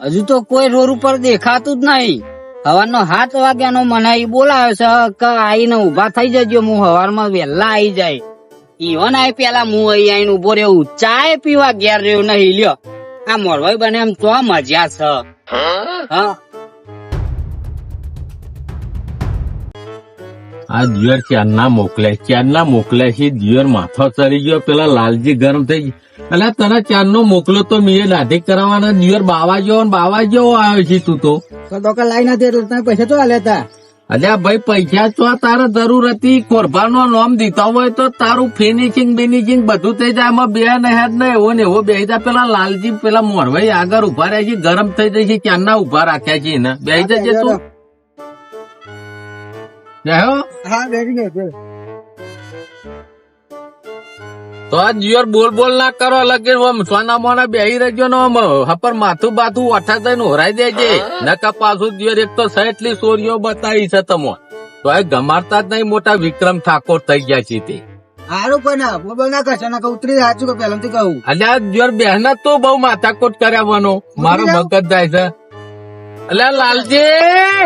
હજુ તો કોઈ રોડ ઉપર દેખાતું જ નહીં. સવારનો 7 વાગ્યાનો મને ઈ બોલાવે છે કે આઈને ઉભા થઈ જજો, હું સવારમાં વહેલા આવી જાય. ઈવન આઈ પેલા હું અહીં આઈને ઉભો રહ્યો, ચાય પીવા ઘેર રહ્યો નહીં. લ્યો આ મોરવાઈ બને એમ તો મજા છે. હા આ દિયર ચારના મોકલે છે દિયર માથો ચડી ગયો. પેલા લાલજી ગરમ થઈ ગયો. એટલે તને ચારનો મોકલો તો મેં દાઢી કરાવવાના દિયર બાવા જેવો આવ્યો છે તું તો. લાઈ નથી એટલે તમે પૈસા તો લેતા. અલ્યા ભાઈ પૈસા તો તારે જરૂર હતી. કોરભાનો નામ દીધા હોય તો તારું ફિનિશિંગ બધું થઈ જાય. એમાં બે હેડ ને એવો ને એવો બે જાય. પેલા લાલજી પેલા મોરભાઈ આગળ ઉભા રહ્યા છે, ગરમ થઈ જાય છે, ક્યારના ઉભા રાખ્યા છે એને. બે જજે તું. તો આ જીવર બોલ ના કરો. લગે સોના મોના બેહી રહેજો ને હપર માથું બાથું ઓઠા થઈને હોરાઈ દેજે. નકા પાછું જીવર એક તો સહેટલી ચોરીઓ બતાવી છે તમો તો એ ગમાડતા જ નહીં. મોટા વિક્રમ ઠાકોર થઈ ગયા છે તે. સારું કોઈ ના બોલ ના કરશે ના ઉતરી સાચું કે પેલા કહું. અલ્યા જીવર બહેન તો બહુ માથાકોટ કર્યાવાનો મારો મગજ જાય છે. અલ્યા લાલજી,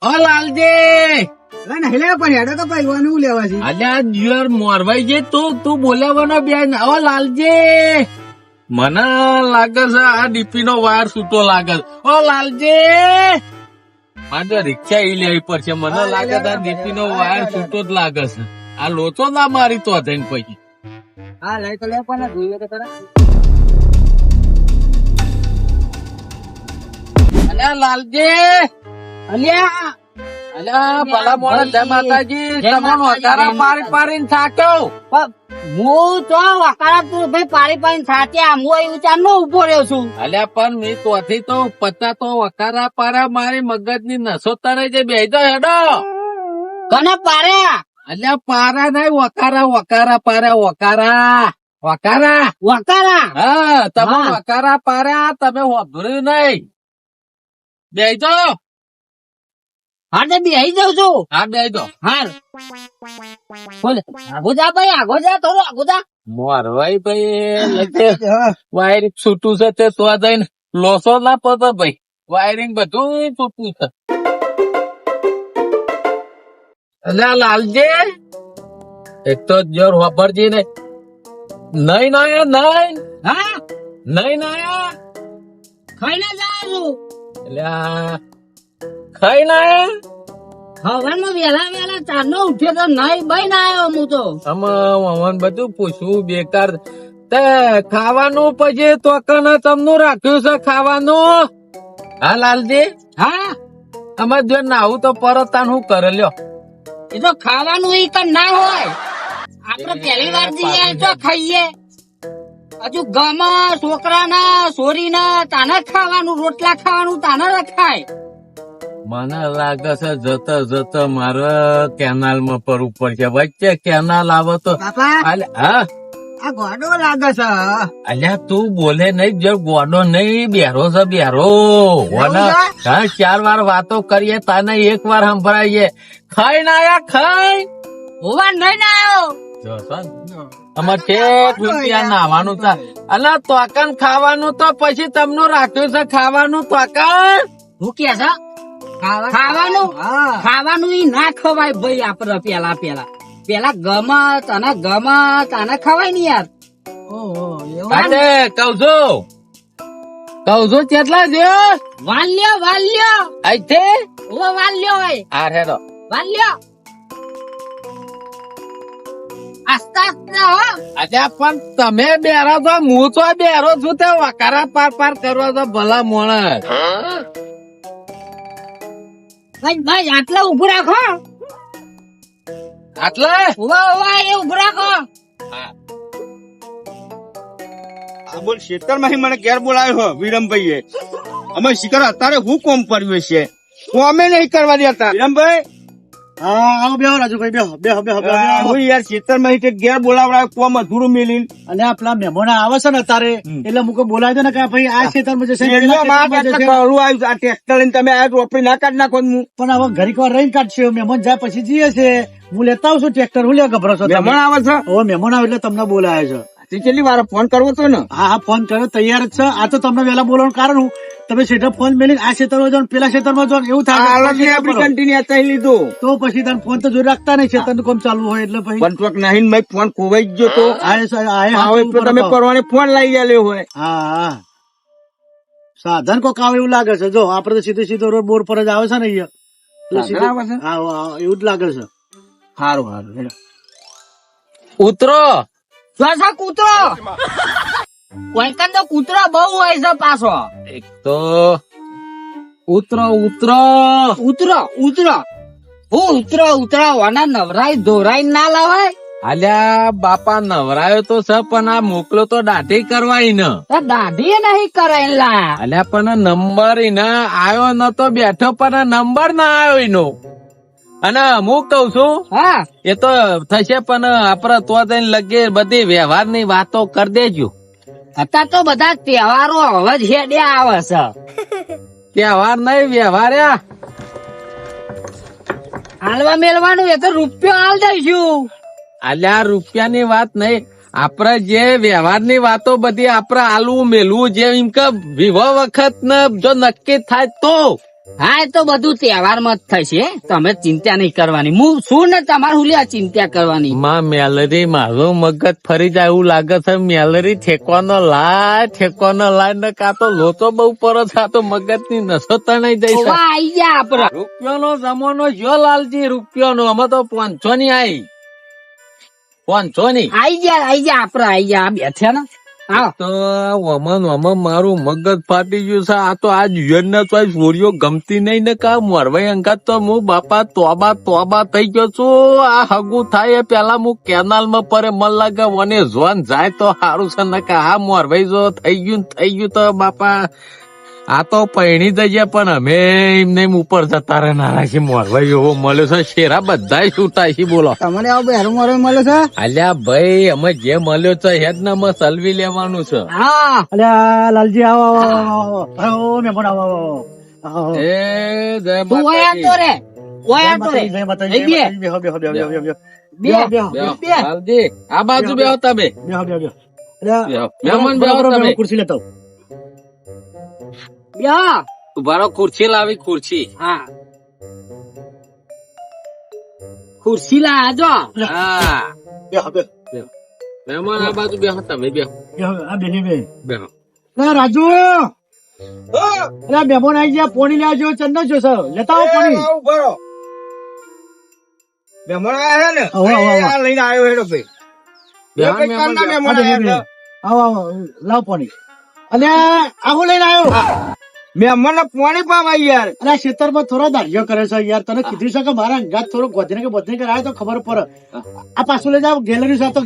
ઓ લાલજી મોરવાઈ જે તું બોલાવાનો બેન. ઓ લાલજી, મને લાગે છે આ ડીપી નો વાયર છૂટો લાગે છે. ઓ લાલજી, મારે રિક્ષા ઈ લેવી પડશે. મને લાગે છે આ ડીપી નો વાયર છૂટો જ લાગે છે. આ લોચો ના મારી તો થઈને પછી. હા લઈ તો લે પણ જોઈએ તો ખરા. અલ્યા લાલજી, અલ્યા અલ્યા ભલા મોડા જય માતાજી. તમને વકારા પાડીને થાક્યો. હું તો વકારા તું ભાઈ પાડી થાક્યા. હું એવું ચારનો ઉભો રહ્યો છું. અલ્યા પણ મેં તોથી તો પત્તા તો વકારા પારા મારી મગજની નસો તને જે બેહી હેડો. કને પાર્યા? અલ્યા પારા નહીં, વકારા પારા વકારા. હા તમે વકારા પાર્યા, તમે વાપર્યું નહીં. બેહી જાઓ. હા તો બેસી જાઉં છું. હા બેહી જાઓ. હાલ બોલે આગો જા ભાઈ, આગો જા, થોડું આગો જા. મોરવાઈ ભાઈ વાયરિંગ છૂટું છે તે તો જઈને લોસો ના પતો ભાઈ. વાયરિંગ બધું છૂટું છે. અલ્યા લાલજી, એક તો જોર વાપરજી ને નહીં હા નહીં ખાઈને જાય છું. અલ્યા ખાઈ ના હવામાં વેલા ચારનો ઉઠ્યો તો નહીં બઈ ના આવ્યો હું તો. આમાં બધું પૂછવું બેકાર. તે ખાવાનું પછી તો કને તમનું રાખ્યું છે ખાવાનું? હા લાલજી, હા અમે જો નાવું તો પરત હું કરે લ્યો. એ તો ખાવાનું ઈ કઈ ના હોય. આપડે પહેલી વાર જઈએ તો ખાઈએ. હજુ ગમા છોકરાના છોરીના તાના ખાવાનું, રોટલા ખાવાનું તાના રખાય. મને લાગે છે જતા મારે કેનાલ માં પડવું પડશે. વચ્ચે કેનાલ આવે તો બાપા હા આ ગોડો લાગે છે. અલ્યા તું બોલે નહીં, જો ગોડો નહીં, બેરો છે બેરો. હા 4 વાર વાતો કરીએ તાને 1 વાર સંભળાઈએ. ખાઈ ના આયા ખાઈ હોવા નહીં ના આવ્યો. અમારે ઠેક રૂપિયા નાવાનું છે. અલા તોકન ખાવાનું તો પછી તમનું રાખ્યું છે ખાવાનું તોકન. હું કે છે ખાવાનું ઈ ના ખવાય ભાઈ. આપડે પેલા ગમા તને ખવાય ને યાર. કઉ છું કેટલા છે? વાલ્યો અહીંથી વાલ્યો હોય. આ હેડો વાલ્યો આસ્તા હો. અચ્છા પણ તમે બેરો છો, હું તો બેરો છું. તે વકારા પાર કરો છો ભલા મોણસ. ભાઈ આટલા ઉભું રાખો. આટલે એ ઉભું રાખો. આ બોલ શેતર માંથી મને ઘેર બોલાવ્યો વિરમભાઈ. અમે શિખર અત્યારે હું કોમ પડ્યું છે, કોમે નહીં કરવા દેતા. વિરમભાઈ હું યાર શેતર માંથી ઘેર બોલાવડાવ્યો કોમ અધૂરું મેલીને. અને આપણા મહેમાન આવે છે ને તારે એટલે મુકે બોલાવી દો ને કે ભાઈ આ ખેતરમાં જશે. આ ટ્રેક્ટર લઈને તમે આ રોપડી ના કાઢ નાખો. હું પણ હવે ઘડીક વાર રહીને કાઢશે. મહેમાન જાય પછી જઈએ છે. હું લેતા આવું છું ટ્રેક્ટર. હું લે ગભરો છો? મહેમાન આવે છે. હવે મહેમાન આવે એટલે તમને બોલાવે છે. કેટલી વાર ફોન કરવો તો ને? હા ફોન કર્યો, તૈયાર જ છે. આ તો તમને વહેલા બોલવાનું કારણ હું તમે સીધા ફોન મેલી આ ક્ષેત્રમાં જાઓ ને પેલા ક્ષેત્રમાં જાઓ ને એવું થાય હાલત આપડી કન્ટિન્યુ અત્યારે લીધો તો પછી તાર ફોન તો જોઈ રાખતા નહીં ક્ષેત્રનું કામ ચાલુ હોય એટલે પછી પણ ચોક નહીં ભાઈ ફોન ખોવાઈ જ ગયો તો હવે તો તમે પરવાને ફોન લઈ ગયા હોય હા સાધન કોક આવે એવું લાગે છે જો આપડે તો સીધો સીધો રોડ બોર પર જ આવે છે ને અહીંયા તો સીધો- આવે છે? હા, હા, એવું જ લાગે છે સારું સારું ઉતરો પાછા કૂતરો કોઈકન તો કૂતરો બહુ હોય છે પાછો એક તો ઉતરો ઉતરો ઉતરો ઉતરો હું ઉતરો વાના નવરાય ધોરાઈ ના લાવાય અલ્યા બાપા નવરાયો તો છે પણ આ મોકલો તો દાઢી કરવાય ને તો દાઢી નહીં કરેલા અલ્યા પણ નંબર એના આવ્યો નતો બેઠો પણ નંબર ના આવ્યો એનો અને હું કઉ છું હા એ તો થશે પણ આપડે તો જઈને લગે બધી વ્યવહારની વાતો કરી દેજો. અત્યારે તો બધા તહેવારો હવે જ હેડ્યા આવે છે તહેવાર નહીં વ્યવહાર્યા હાલવા મેળવાનું એ તો રૂપિયો હાલ દઈશું અલ્યા રૂપિયાની વાત નહીં આપડે જે વ્યવહારની વાતો બધી આપડે આલવું મેલવું જે એમ કે વિવાહ વખત ને જો નક્કી થાય તો હા એ તો બધું તહેવારમાં જ થશે તમે ચિંતા નહીં કરવાની હું શું ને તમારે હું લ્યા ચિંતા કરવાની માં મેલરી મારું મગજ ફરી જાય એવું લાગે છે. મેલરી ઠેકવાનો લાય ને કા તો લોચો બહુ પર છે આ તો મગજ ની નસો તણાઈ જાય છે. આઈ જા આપડે રૂપિયાનો જમાનો જો લાલજી રૂપિયાનો અમે તો 500 ની આઈ 500 ની આઈ જા આપડે આઈ જા બેઠા ને આવો તો વમન મારું મગજ ફાટી ગયું છે. આ તો આ જુયન ના ચોઈસ ચોરીઓ ગમતી નહીં ને કા મોરભાઈ અંગાત તો હું બાપા તોબા થઈ ગયો છું. આ હગું થાય એ પેલા હું કેનાલ માં પરે મન લાગે મને જોન જાય તો સારું છે ને કા આ મોરભાઈ જો થઈ ગયું તો બાપા આ તો પૈણી જઈએ પણ અમે એમને એમ ઉપર જતા રહેનારા છે. મોરભાઈ એવો મળ્યો છે શેરા બધા છૂટા છે બોલો તમને આવું બેરું મારે મળે છે અલ્યા ભાઈ અમે જે મળ્યો છે હેડ ને અમે સલવી લેવાનું છે. હા અલ્યા લાલજી આવો આવો મહેમાન આવો આવો એ જય તું ઓયા તો રે ઓયા તો રે જય માતાજી, લઈ બે. જય માતાજી, બેહો, બેહો, બેહો, બેહો, બેહો, બેહો. બે બેહો, બે લાલજી, આ બાજુ બેહો તમે બેહો, બેહો, બેહો. અલ્યા, બેહો. મહેમાન બેહો બરાબર, તમે. બરાબર, ખુરશી લેતા આવો. બ્યા ઉભારો ખુરશી લાવી ખુરશી હા ખુરશી લાજો હા બેહો, બેહો, મહેમાન આ બાજુ બેહો તમે બેહો બેહો. આ બેહી બે. બેહો અલ્યા, રાજુ અલ્યા, મહેમાન આઈ ગયા પોણી લેવા જેવો ચંદન છે સર લેતા આવો પોણી મહેમાન આવ્યા ને આવો, આવો, આવો. આ લઈને આવ્યો હેડો ભાઈ બેહો, એ કઈ કામના મહેમાન મહેમાન આવ્યા છે. આવો આવો લાવ પોણી અલ્યા આવો લઈને આવ્યો મહેમાનને પાણી પાવા યાર અલ્યા ખેતરમાં થોડો દાઢીઓ કરે છે યાર તને કીધું છે કે મારા અંગાત થોડો ગોધને કે બધને કરાય તો ખબર પડે આ પાછું લઈ જાવ ગેલેરી સાથે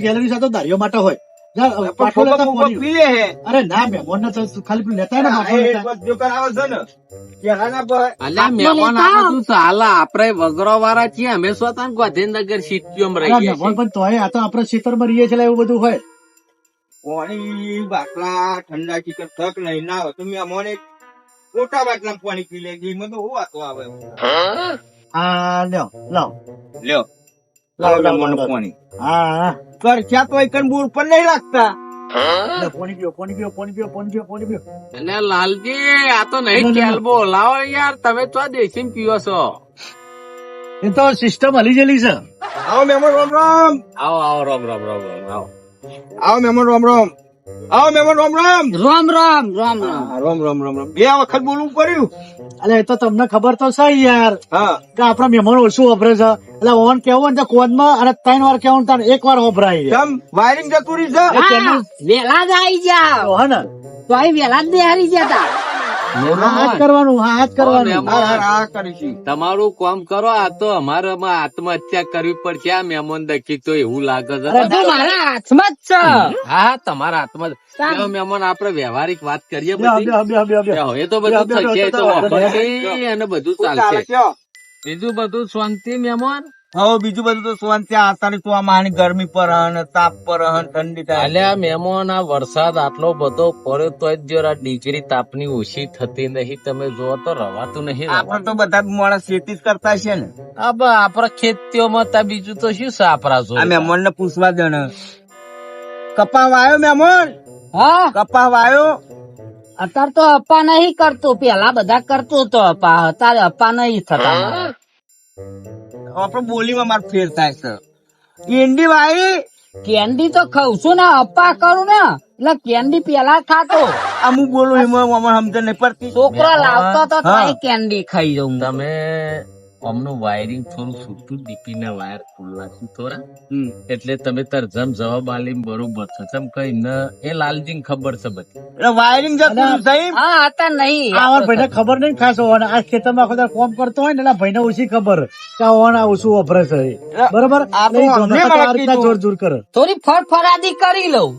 દાઢીઓ માટે હોય જા, પાછું લેતા પોણી. પી લે હે અરે ના મહેમાન ને તો ખાલી પેલું લેતા ને પાછું એ લેતા. બધું કરાવે છે ને પહેલાના પર અલ્યા મહેમાન આ બધું ચાલે આપડે વગરો વાળા છીએ અમે સ્વતઃ ગાંધીનગર સિટીમાં અલ્યા, રહીએ મહેમાન છીએ. પણ તોય આ તો આપડે ખેતરમાં રહીએ છીએ એટલે એવું બધું હોય પાણી બાટલા ઠંડા ચીકર થક નહીં ના હોય તો મહેમાને મોટા બાટલા પાણી પી લે એમાં તો હું વાતો આવે હા લ્યો લાવ લ્યો લાવ, લાવ, મહેમાનનું લાવ. પાણી હા કરખ્યા તો એકન બૂર પર નહીં લાગતા લે, પોણી પીઓ પોણી પીઓ પોણી પીઓ પોણી પીઓ પોણી પીઓ અને લાલજી આ તો નહીં કેલબો લાવો યાર તમે તો દેશી પીવો છો. એ તો સિસ્ટમ હલી ગયેલી છે આવો મહેમાન રામ રામ આવો આવો રામ રામ રામ રામ આવો આવો મહેમાન રામ રામ આવો મહેમાન રામ રામ રામ રામ રામ રામ હા, રામ રામ રામ રામ બે વખત બોલવું પડ્યું અલે એ તો તમને ખબર તો છે યાર હા કે આપડા મહેમાન ઓછું વપરાય છે એટલે ઓન કેવું ને કોનમાં અને 3 વાર કેવું ને એક વાર વપરાય છે કેમ વાયરિંગ જતું રહી છે હા, વેલા જ આઈ જાવ તો હે ને તો અહીં વેલા જ દેહારી જતા હા જ કરવાનું હા જ કરવાનું મહેમાન. હા હા કરીશું તમારું કામ કરો આ તો અમારે આત્મહત્યા કરવી પડશે આ મહેમાન દખી તો એવું લાગે છે. અરે, બધું મારા હાથમાં જ છે હા તમારા હાથમાં જ. મહેમાન આપડે વ્યવહારિક વાત કરીએ બેહો, બધી બેહો, બેહો, બેહો, બેહો. બેહો, એ તો બધું બેહો, બેહો, થશે એ તો બેહો, બેહો. વાપરશે અને બધું શું ચાલે ચાલશે કયો બીજું બધું શાંતિ મહેમાન. હવે બીજું બધું તો શાંતિ અત્યારે તો આ માની ગરમી પર અને તાપ પર અને ઠંડી થાય અલ્યા મહેમાન આ વરસાદ આટલો બધો પડ્યો તો જ જરા ડિગ્રી તાપની ઓછી થતી નહીં તમે જોવો તો રવાતું નહીં આપડે તો બધા માણસ ખેતી જ કરતા છે ને આપડા ખેતીઓમાં તા બીજું તો શું છે આપડા આ જોડે? મહેમાન ને પૂછવા દે ને કપા વાયો મહેમાન હા કપા વાયો અત્યારે તો અપ્પા નહીં કરતો, પેલા બધા કરતો તો અપ્પા, અત્યારે અપ્પા નહીં થતા મારા. આપડે બોલીમાં માર ફેર થાય છે. કેન્ડી ભાઈ કેન્ડી તો ખાઉં છું ને, અપ્પા કરું ને એટલે કેન્ડી પેલા ખાતો. આ હું બોલું એમાં અમારે સમજણ નહીં પડતી. છોકરો લાવતો તો હા. તોય કેન્ડી ખાઈ જઉં. તમે અમનું વાયરિંગ થોડું છૂટું ડીપી ના વાયર ખુલ્લા છે થોડા, એટલે તમે તાર જમ જવાબ આલી બરોબર છે. તમ કઈ ન એ લાલજી ને ખબર છે બધી. એટલે વાયરિંગ જતું સાહેબ. હા અત્યારે નહીં. આ ભાઈને ખબર નહીં ખાસ હોવાના. આ ખેતરમાં આખો દાડો કામ કરતો હોય ને એટલે ભાઈને ઓછી ખબર કે આ હોવાના ઓછું વપરાય છે એ. બરોબર આ તો એટલે એ અમને જોતા તો આ મારા રીતના કીધું. જોર જોર કરે. થોડી ફરફરાદી કરી લઉં.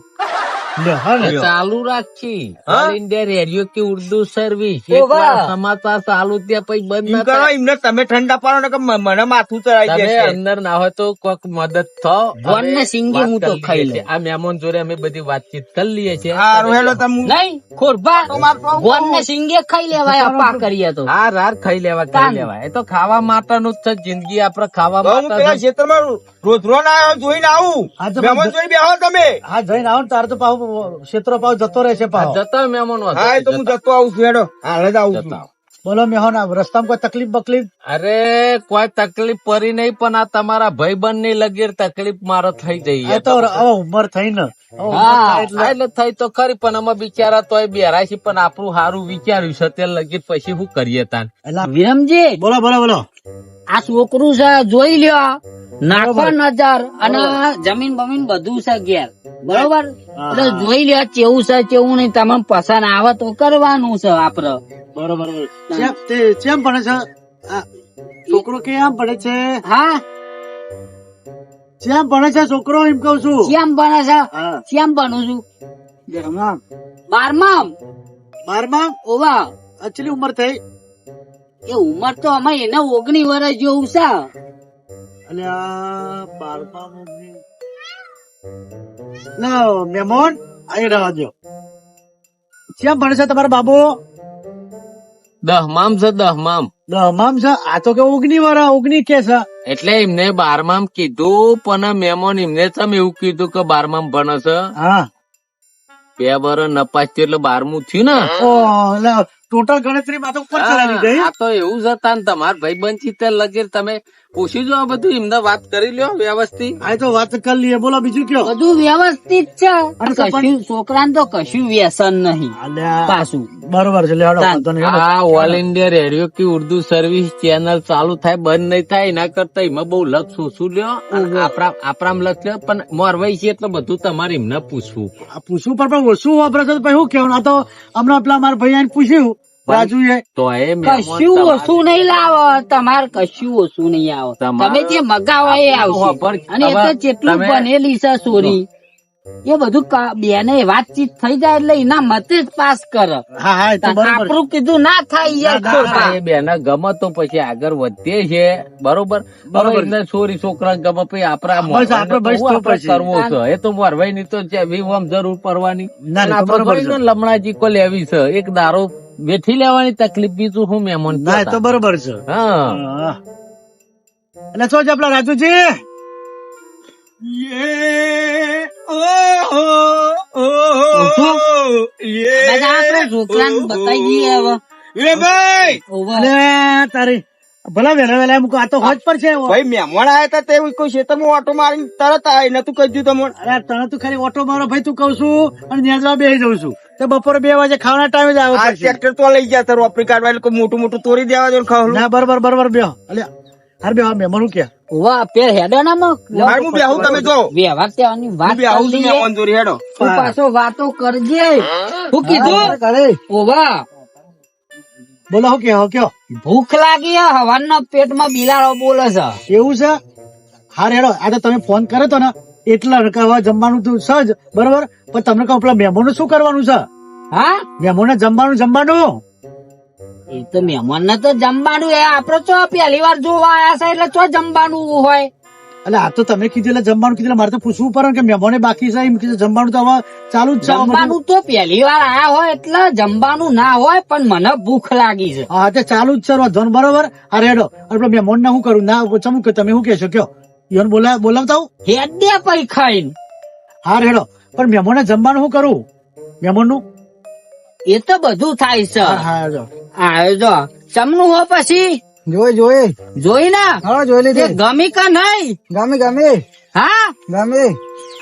લે, હા ને. ચાલુ રાખી હા? ઓલ ઇન્ડિયા રેડિયો કે ઉર્દુ સર્વિસ ઓ વાહ. એકવાર સમાચાર ચાલુ ત્યાં પછી બંધ એમ ના કરો થાય. એમને તમે ઠંડા પાડો ને કે મને માથું ચડાઈ તમે જશે. અંદર ના હોય તો કોક મદદ થાઓ. ભગવાન ને અમે સિંગી વાત હું તો કરી ખાઈ લઈએ છીએ. લઉં. આ મહેમાન જોડે અમે બધી વાતચીત કરી લઈએ છીએ. હારું હેલો તમે. નહીં ખોરભા ગોન ને સિંગે ખાઈ લેવાય અપ્પા કરીએ તો. હા રાત ખાઈ લેવા કાન. એ તો ખાવા માટેનું જ છે જિંદગી. આપડે ખાવા હું પેલા માટે ક્ષેત્રમાં રોજ આવ્યો જોઈને આવું. હા, તો મહેમાન જોઈ બેહો તમે. હા જઈને આવો ને તારે તો પાછો ક્ષેત્રો પાછો જતો રહેશે પાછો. જતા મહેમાન હા એ તો હું જતો આવું છું હેડો. હાલ જ આવું છું. જતા. બોલો મેહોન, આ રસ્તામાં કોઈ તકલીફ બકલીફ? અરે કોઈ તકલીફ પડી નહીં, પણ આ તમારા ભાઈબંધ ની લગીર તકલીફ મારે થઈ જઈ. આ તો હવે ઉંમર થઈ ને, હવે ઉંમર હા, થાય એટલે એટલે થઈ તો ખરી, પણ અમે બિચારા તોય બેરાય છે. પણ આપણું સારું વિચાર્યું છે તે લગીર પછી શું કરીએ તાન. એટલે વિરમજી બોલો બોલો બોલો. આ છોકરું છે જોઈ લ્યો, નાખો નજર અને જમીન બમીન બધું છે ઘેર, બરોબર? એટલે જોઈ લ્યો કેવું છે કેવું નહીં, તમને પસંદ આવે તો કરવાનું છે આપડે. બરોબર. ચેમ ભણે છે આ છોકરો? કેમ ભણે છે? હા ચેમ ભણે છે છોકરો એમ કઉ છું. કેમ બને છે? હા. કેમ બનું છું? દસમા, 12મા. 12મા. ઓવા આટલી ઉંમર થઈ? એ ઉંમર તો અમે એને 19 વર્ષ જેવું છે. અને આ 12મા મમ્મી ના મહેમાન આવી રહ્યા છો. ચેમ ભણે છે તમારો બાબુ? દહમામ છે દહમામ. દહમામ છે. આ તો કે 19 કે છે. એટલે એમને 12મામ કીધું, પણ મહેમાન એમને તમે એવું કીધું કે 12મામ ભણે છે. હા. 2 વર્ષ નપાસ થયું એટલે 12મું થયું ને. ઓ એટલે ટોટલ ગણતરી માં તો ઉપર ચલાવી ગઈ. આ તો એવું છે તાન. તમાર ભાઈ બંધ છે લગીર તમે પૂછી જો આ બધું, એમને વાત કરી લ્યો વ્યવસ્થિત. આ તો વાત કરી લઈએ. બોલો બીજું કયો? બધું વ્યવસ્થિત છે. અને કશું છોકરાને તો કશું વ્યસન નહીં અલ્યા, પાછું. બરોબર છે. લેડો વાંધો નહીં, હેડો. આ ઓલ ઇન્ડિયા રેડિયો કે ઉર્દુ સર્વિસ ચેનલ ચાલુ થાય બંધ નહીં થાય એના કરતા એમાં બહુ લક્ષ ઓછું લ્યો. અને આપણામ લક્ષ લ્યો, પણ મોરવાઈ છે એટલે બધું તમારે એમને પૂછવું. આ પૂછવું પણ ઓછું વાપરે છે તો પછી શું કેવું? આ તો હમણાં પેલા મારા ભાઈ આઈને પૂછ્યું રાજુએ. તો એ કશું ઓછું નહીં લાવો તમારે, કશું ઓછું નહીં આવે. તમે જે મગાવો એ આવશે. અને એ તો જેટલું બનેલી છે સોરી, એ બધું બેને વાતચીત થઈ જાય એટલે એના મતે જ પાસ કરે. હા હા, એ તો બરોબર. આપણું કીધું ના થાય યાર. ખોટા. એ બેના ગમે તો પછી આગળ વધીએ છે. બરોબર બરોબર. હવે છોરી છોકરા ગમે પછી આપડા બસ આપણે બસ તો પછી. કરવો છે. એ તો મોરવાઈ ની તો વિવામ જરૂર પડવાની. ના, ના, તો આપણે બરોબર થોડી છે. ને લમણાજી કો લેવી છે. એક દારો વેઠી લેવાની તકલીફ, બીજું શું મહેમાન ના, એ તો બરોબર છે. હા. હા. એટલે શું છે આપડા રાજુજી? યે ઓહો યે બધા આપણે છોકરાને બતાવી દઈએ હવે. લે ભાઈ ઓવા. અલે તારી ભલા વેલા વેલા મૂકો. આ તો હોજ પર છે. ભાઈ મહેમાન આયા હતા તે કોઈ ક્ષેત્રમાં ઓટો મારીને તરત આય નતું કહી દીધું તમને. અરે તને તું ખાલી ઓટો મારો ભાઈ તું કઉ છું, અને ત્યાં જવા બેસી જઉં છું. તે બપોરે 2 વાગે ખાવાના ટાઈમે જ આ આવે. ટ્રેક્ટર તો લઈ ગયા તારું ઓપરી કાઢવા એટલે કોઈ મોટું મોટું તોડી દેવા દો ને ખાવલું. ના બરોબર બરોબર બેહો. અલે હાર બેહો. મહેમાન કે ઓવા પેર હેડો ના મક. હાર હું બેહું તમે જો વ્યવહાર તેવાની હું વાત બેહું કરી છું લઈએ. મહેમાન જોડે હેડો. તું પાછો વાતો કરજે. શું કીધું? કરે ઓવા બોલો હું કયો ભૂખ લાગી હે, હવારના પેટમાં બિલાડો બોલે છે. એવું છે? હાર હેડો. આ તો તમે ફોન કર્યો તો ને એટલે હવે જમવાનું તું સજ બરોબર, પણ તમને કહું પેલા મહેમાન શું કરવાનું છે? હા મહેમાન જમવાનું એ તો મહેમાન ને તો જમવાનું એ આપડે ચો પહેલી વાર જોવા આયા છે એટલે ચો જમવાનું હોય. એટલે આ તો તમે કીધું એટલે જમવાનું કીધું. મારે તો પૂછવું પડે ને કે મહેમાને બાકી છે એમ કીધું. જમવાનું તો હવે ચાલુ જ છે. જમવાનું તો પહેલી વાર આયા હોય એટલે જમવાનું ના હોય, પણ મને ભૂખ લાગી છે. હા તે ચાલુ જ છે ધન બરોબર. હા રેડો. એટલે મહેમાન ને શું કરું? ના ચમું કે તમે શું કહેશો કયો? ઈવન બોલાવતા હું. હેડ દે પૈ ખાઈને. હા રેડો. પણ મહેમાન જમવાનું શું કરું? મહેમાન નું એ તો બધું થાય છે હા જો આવ્યો જો ચમનું હો પછી જોઈ જોઈ ના હા જોઈ તે ગમી કે નહીં ગમે હા ગમે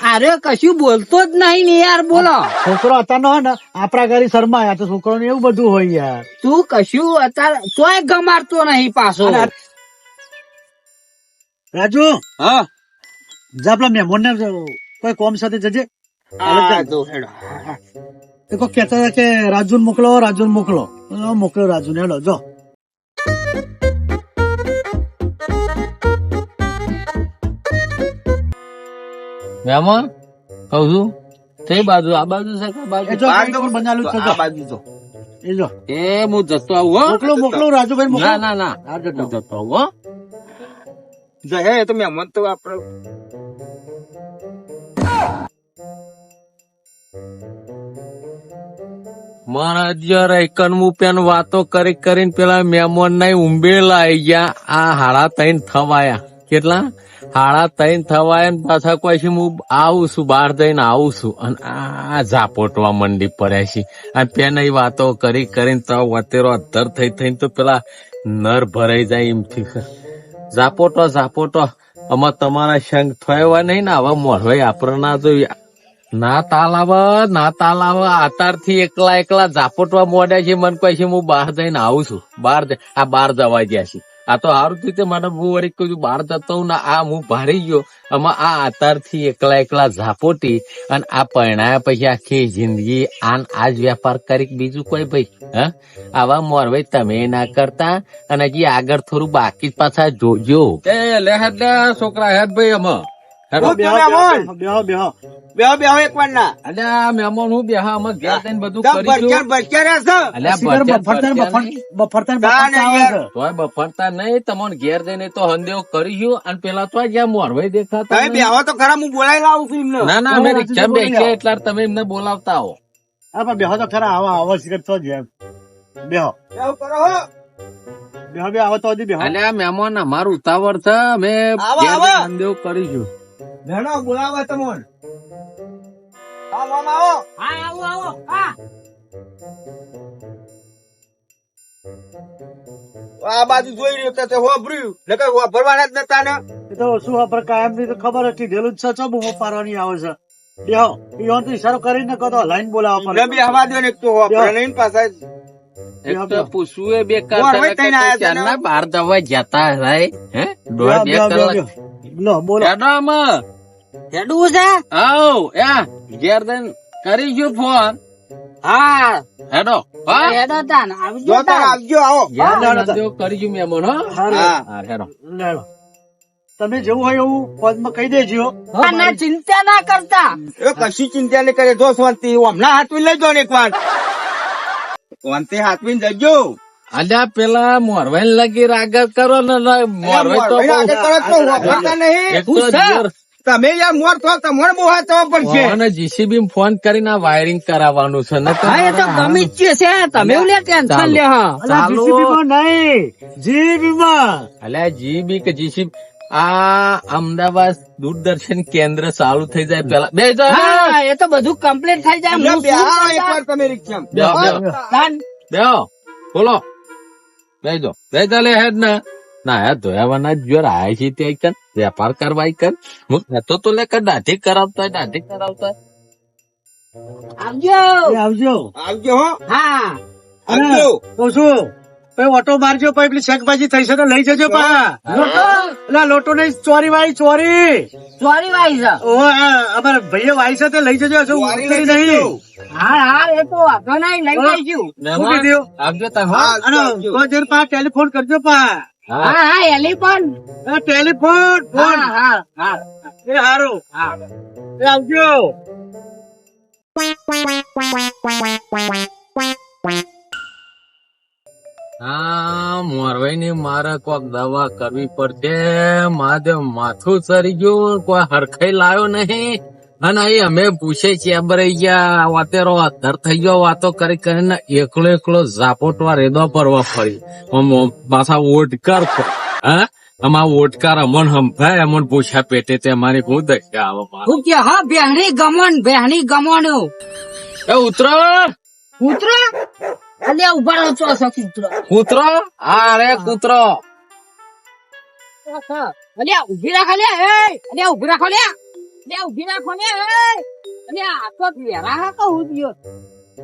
અરે કશું બોલતો જ નહીં ને યાર બોલો છોકરો અત્યારનો હોય ને આપણા ઘરે શરમાયા તો છોકરો ને એવું બધું હોય યાર તું કશું અત્યારે તોય ગમાડતો નહીં પાછો અને રાજુ હા જા પેલા મહેમાન ને કોઈ કોમ સાથે જજે આ તો હેડો. એ કોઈ કહેતા હતા કે રાજુ મોકલો મોકલો રાજુ ને હેડો જો મહેમાન કહું છું કઈ બાજુ આ બાજુ છે કે બાજુ એ જો આ કઈ તો કોણ બનાવેલું છે આ જો. બાજુ તો. એ જો એ હું જતો આવું હો મોકલો રાજુભાઈ મોકલો ના હા, જતો. હું જતો આવું હો જો હે એ તો મહેમાન તો આપણે મારા જયારે એકનમું પેન વાતો કરીને પેલા મહેમાન ના ઊંબેલા આઈ ગયા આ હાડા તૈન થવાયા કેટલા હાડા તૈન થવાયા ને પાછા કોઈ છે હું આવું છું બહાર જઈને આવું છું અને આ ઝાપોટવા મંડી પડ્યા છે અને પેન એ વાતો કરીને તો વતેરો અધર થઈને તો પેલા નર ભરાઈ જાય એમથી ઝાપોટો આમાં તમારા સંગ થયા નહીં ને આવા મોરવાઈ આપણે ના જોઈએ ના તાલ આવે આતારથી એકલા ઝાપટવા મોડ્યા છે મને કહે છે હું બહાર જઈને આવું છું બહાર જવા ગયા છે આ તો સારું થયું તે મને હું વળી કહ્યું બહાર જતો હું ને આ હું ભારી ગયો આમાં આ આતારથી એકલા ઝાપોટી અને આ પરણાયા પછી આખી જિંદગી આજ વેપાર કરી બીજું કોઈ ભાઈ હા આવા મોરભાઈ તમે ના કરતા અને હજી આગળ થોડું બાકી પાછા જોજો એ લે છોકરા હેડ ભાઈ આમાં હું તો મહેમાન. બેહો એકવાર ના અલ્યા મહેમાન હું બેહા અમે ઘેર જઈને બધું તમ કરીશું ભરક્યા રહ્યા છો. અલ્યા સિગર બફરતા બફરતા ના, ના, યાર. તોય બફરતા નહીં તમને ઘેર જઈને તો હંદેવ કરીશું અને પેલા તો જ્યાં મોરભાઈ દેખાતા તમે નહીં. બેહો તો ખરા હું બોલાવી લાવું છું એમને. ના અમે તમે રિક્ષા રાત્રે બેસીએ બોલી એટલે તમે એમને બોલાવતા આવો હા પણ બેહો તો ખરા આવા સિગરેટ તો જ એમ બેહો એવું કરો હો. બે આવો તો હજી બેહો અલ્યા મહેમાન અમારું ઉતાવળ છે અમે આવો, ઘેર આવો. જઈને હંદેવ કરીશું ભેણો બોલાવો તમોન. આવો, આવો. હા આવો હા આ બાજુ જોઈ રહ્યો તો તે હોભર્યું નકર હોભરવાના જ નતા ને. એ તો શું આપણે કાયમ ની તો ખબર હતી ઢેલું જ છે બૂમો પાડવાની આવે છે બેહો ઈવન તો ઈશારો કરીને કહો તો લાઈન બોલાવવા એટલે બી હવા દો ને એક તો હોભરે નહીં ને પાછા. એક તો પૂછવું એ બેકાર મોરભાઈ થઈને આયા છે ને. ચારના બહાર જવા જતા રહે હે દોઢ બે કલાક લો બોલો હેડો આમાં. હેડવું છે આવ યા ઘેર જઈને કરીશું ફોન હા હેડો હા હેડો તાન આવજો જો તાર તાન. આવજો આવો. ઘેર જઈને હેડો. હંદેવ કરીશું મહેમાન હો હારું. હા. હા હેડો લેડો તમે જેવું હોય એવું પદમાં કહી દેજો હા, ના ચિંતા ના કરતા એ કશી ચિંતા નહીં કરે જો શાંતિ હમણાં હાથવી લઈ જાઓ ને એકવાર શાંતિ હાથવીને જજો. અલ્યા પેલા મોરવાઈ લગી આગળ કરો ને મોરવાઈ તો મોરભાઈને આગળ કરો તો હોભરતા નહીં. એક તો ઘેર તમે યાર મોર તો તમારે બહુ હાથ થવા પડશે. અને જીસીબી ફોન કરીને આ વાયરિંગ કરાવવાનું છે ને હા એ તો ગમી જ છે તમે એવું લે ટેન્શન લે હા અલા ચાલો. GCB માં નહીં GCB માં અલ્યા જીબી કે જીસીબી આ અમદાવાદ દૂરદર્શન કેન્દ્ર ચાલુ થઈ જાય પેલા બે હા એ તો બધું કમ્પ્લીટ થઈ જાય હમણાં હું બેહાડો શું કરતા? એકવાર તમે રિક્ષામાં. બેહો. તાન. બોલો બેજો બેજા લે હેડ ને ના યાર ધોયાવાના જ જોર આય છે તે કર વેપાર કરવાય કર હું કહેતો તો લે કર દાઢી કરાવતા આવજો આવજો આવજો હો. હા અને આવજો. કહું છું પછી ઓટો મારજો પછી પેલી શાકભાજી થઈ છે તો લઈ જજો પા એટલે લોટો નહીં ચોરી વાળી ચોરી સોરી ભાઈ છે ઓ અમારા ભાઈએ વાળી છે તે લઈ જજો હજુ વારી ઉતરી લઈ જજો. નહીં હા એ તો વાંધો નહીં લઈ જઈશું શું કીધું? આવજો તમે હા, અને આવજો. તો જરા પા ટેલિફોન કરજો પા હા હા હા એલી પણ ટેલિફોન ફોન હા હા એ હારું એ આવજો હા મોરવાઈ ની મારે કોક દવા કરવી પડશે માધે માથું ચડી ગયું કોઈ હરખાઈ લાયો નહીં અને એ અમે પૂછે છે બરાઈ ગયા વાતેરો અધર થઈ ગયો વાતો કરીને એકલો ઝાપોટવા રેદો પરવા ફરી પાછા ઓટકાર હા અમાર ઓટકાર અમન હંભાય અમન પૂછ્યા પેટે તે અમારી હું દશા આવે મારે. હું કે હા બેહણી ગમણ એ ઉતરો કૂતરો અલ્યા ઉભા રહો છો કૂતરો કૂતરો હા રે કૂતરો અલ્યા ઉભી રાખો લે અલ્યા ઉભી રાખો લે અલ્યા ઉભી રાખો લે અલ્યા આ તો વેરા કહું દિયો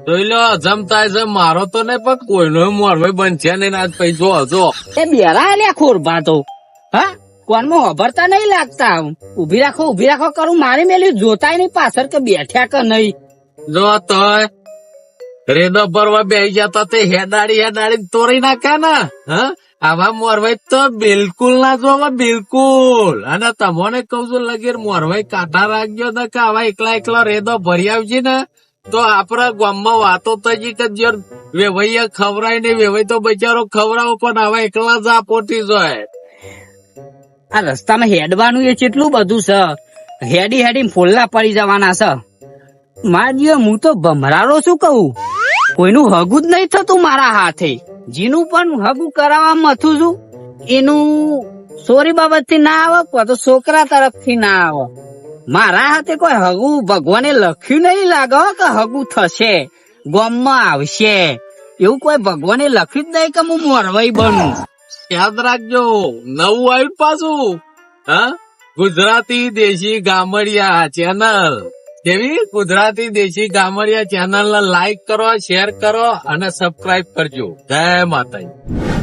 જોઈ લો જમતા છે મારો તો નહીં પણ કોઈનો મોરભાઈ બનશે નહીં આજ પૈસો હજો એ બેરા અલ્યા ખોરબા તો હા કોનમાં વાપરતા નહીં લાગતા ઉભી રાખો કરું મારી મેલી જોતાય નહીં પાછળ કે બેઠ્યા કે નહીં જો તો રેદો ભરવા બેસી જતા તે હેડાડી તોડી નાખ્યા ને હા આવા મોરભાઈ તો બિલકુલ ના જોવા બિલકુલ અને તમને કઉ છું લગીર મોરભાઈ કાઢા રાખજો ને કે આવા એકલા રેદો ભરી આવશે ને તો આપડા ગામમાં વાતો થઈ કે જો વેવાઈએ ખવરાય ને વેવાઈ તો બચારો ખવડાવો પણ આવા એકલા જ આપોટી જાય આ રસ્તામાં હેડવાનું એ કેટલું બધું છે હેડી ફોલ્લા પડી જવાના છે મારી હું તો ભમરારો શું કહું કોઈનું હગું જ નહીં થતું મારા હાથે જીનું પણ હગું કરાવવા મથું છું એનું સોરી બાબત થી ના આવે કોઈ તો છોકરા તરફથી ના આવે મારા હાથે કોઈ હગું ભગવાને લખ્યું નહીં લાગે કે હગું થશે ગામમાં આવશે એવું કોઈ ભગવાને લખ્યું જ નહીં કે હું મોરવાઈ બનું યાદ રાખજો નવું આવ્યું પાછું હા ગુજરાતી દેશી ગામડિયા ચેનલ કેવી ગુજરાતી દેશી ગામડિયા ચેનલ ને લાઈક કરો શેર કરો અને સબસ્ક્રાઇબ કરજો જય માતાજી.